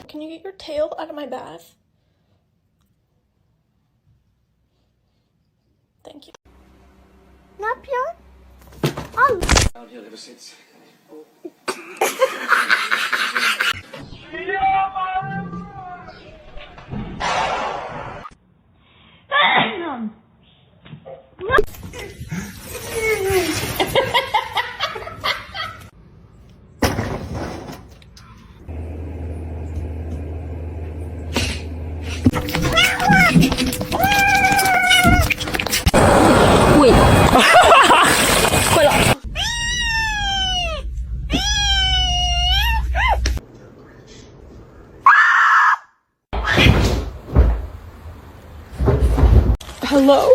Can you get your tail out of my bath? Thank you. Not pure? Oh. Down here ever since. Hello?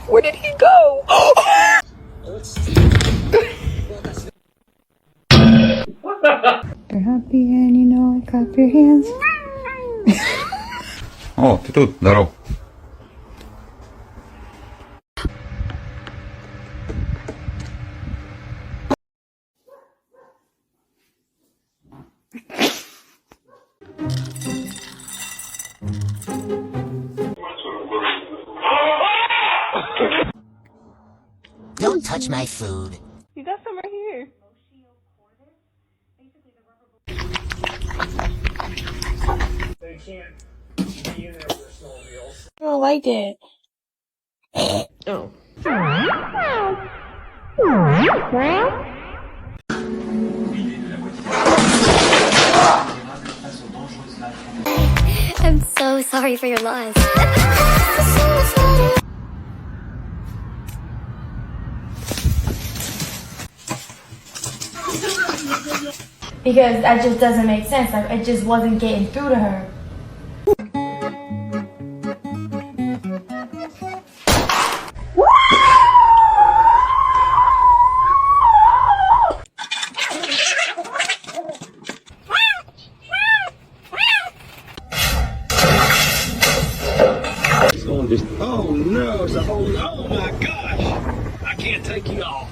Where did he go? You're happy and you know it, clap your hands. О, ты тут, здоров. Don't touch my food. You got some right here. They can't be in there with their snowmobiles. I don't like it. Oh. I'm so sorry for your loss. Because that just doesn't make sense. Like, it just wasn't getting through to her. Oh no, it's a whole, oh my gosh! I can't take you off.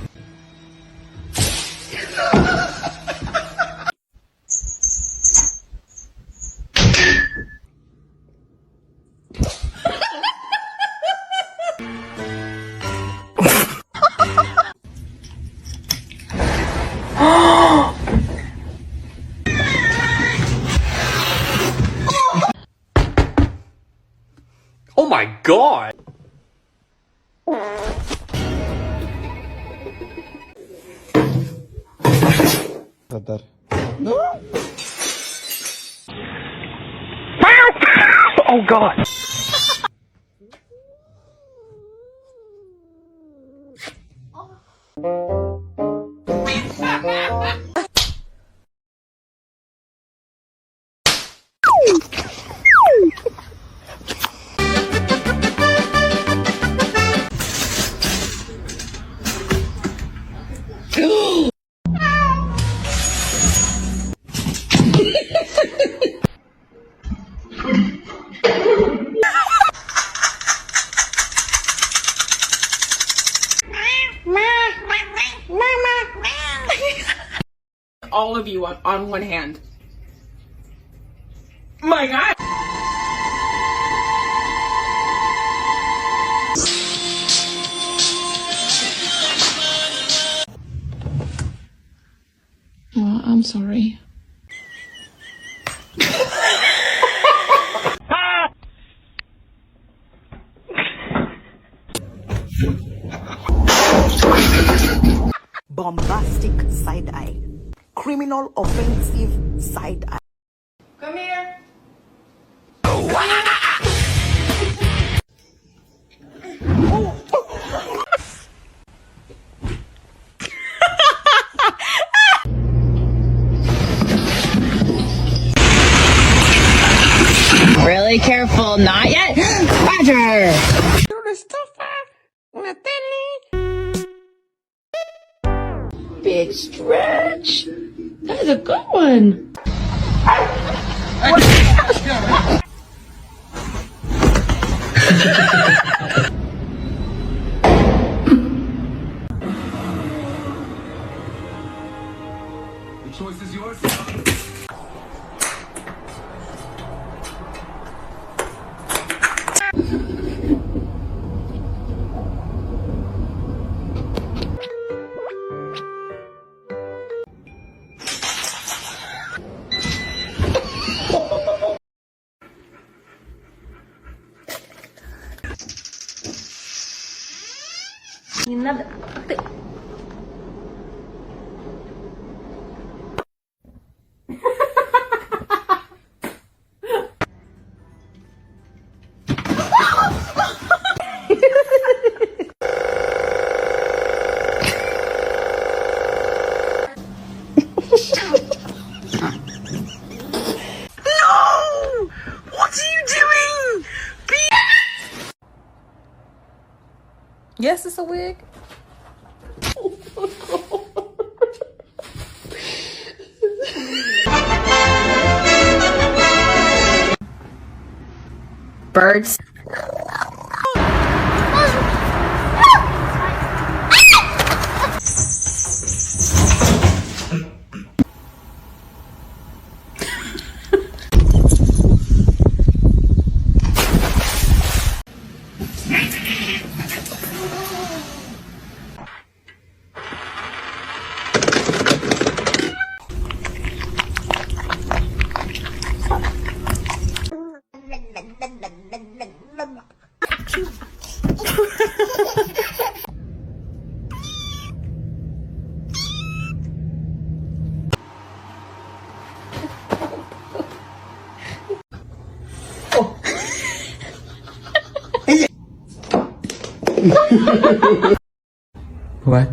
Oh my god! Oh god! All of you on one hand. My God. I'm sorry. Bombastic side eye. Criminal offensive side eye. Come here. Really careful, not yet. Roger. Big stretch. That's a good one. The choice is yours. Yes, it's a wig. Birds. What?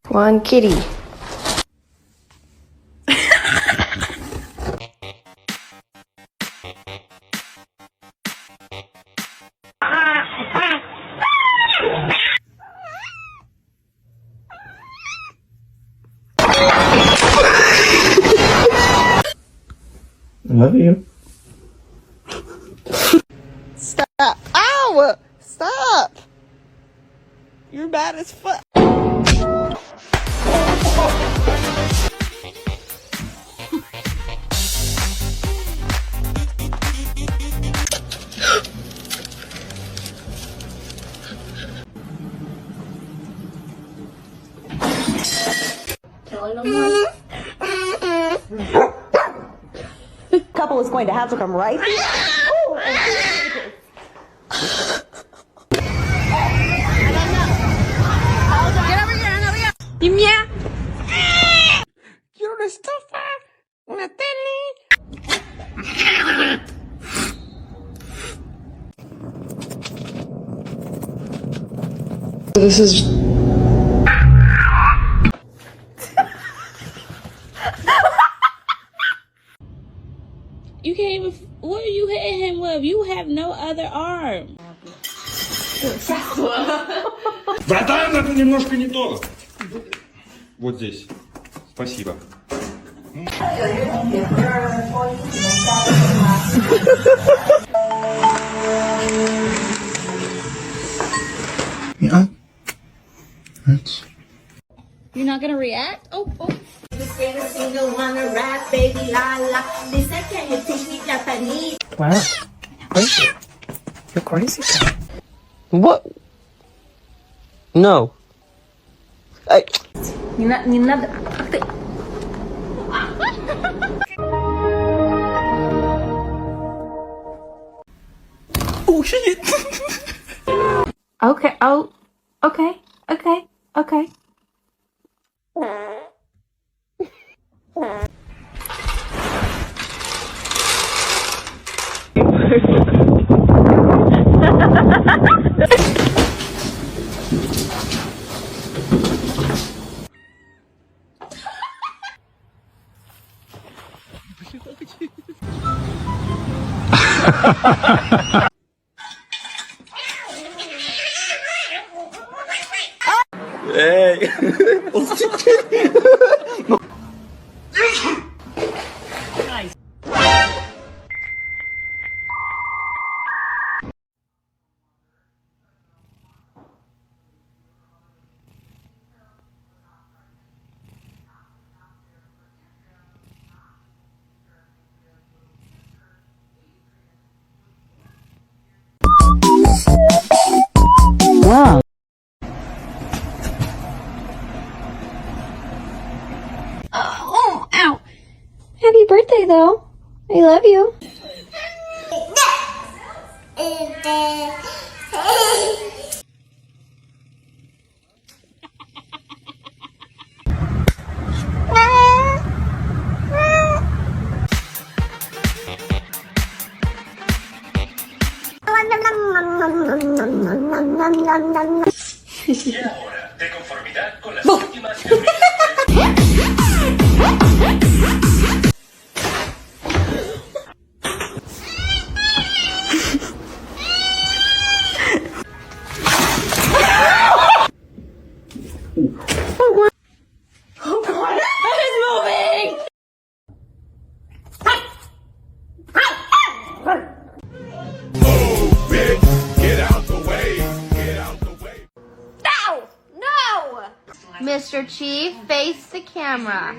One kitty. I love you. Stop. Ow! Stop! You're bad as fuck. Couple is going to have to come right here. Quiero una estofa, una tele. This is. You can't even. What are you hitting him with? You have no other arm. Братан, это немножко не то. Вот здесь. Спасибо. Yeah. That's. You're not gonna react? Oh. Wow. Crazy. You're crazy. What? No. Не надо. Ах ты. Oh shit! Okay. Oh. Okay. Okay. Okay. Hey. Oh, ow. Happy birthday, though. I love you. Y ahora, de conformidad con las últimas Mr. Chief, face the camera.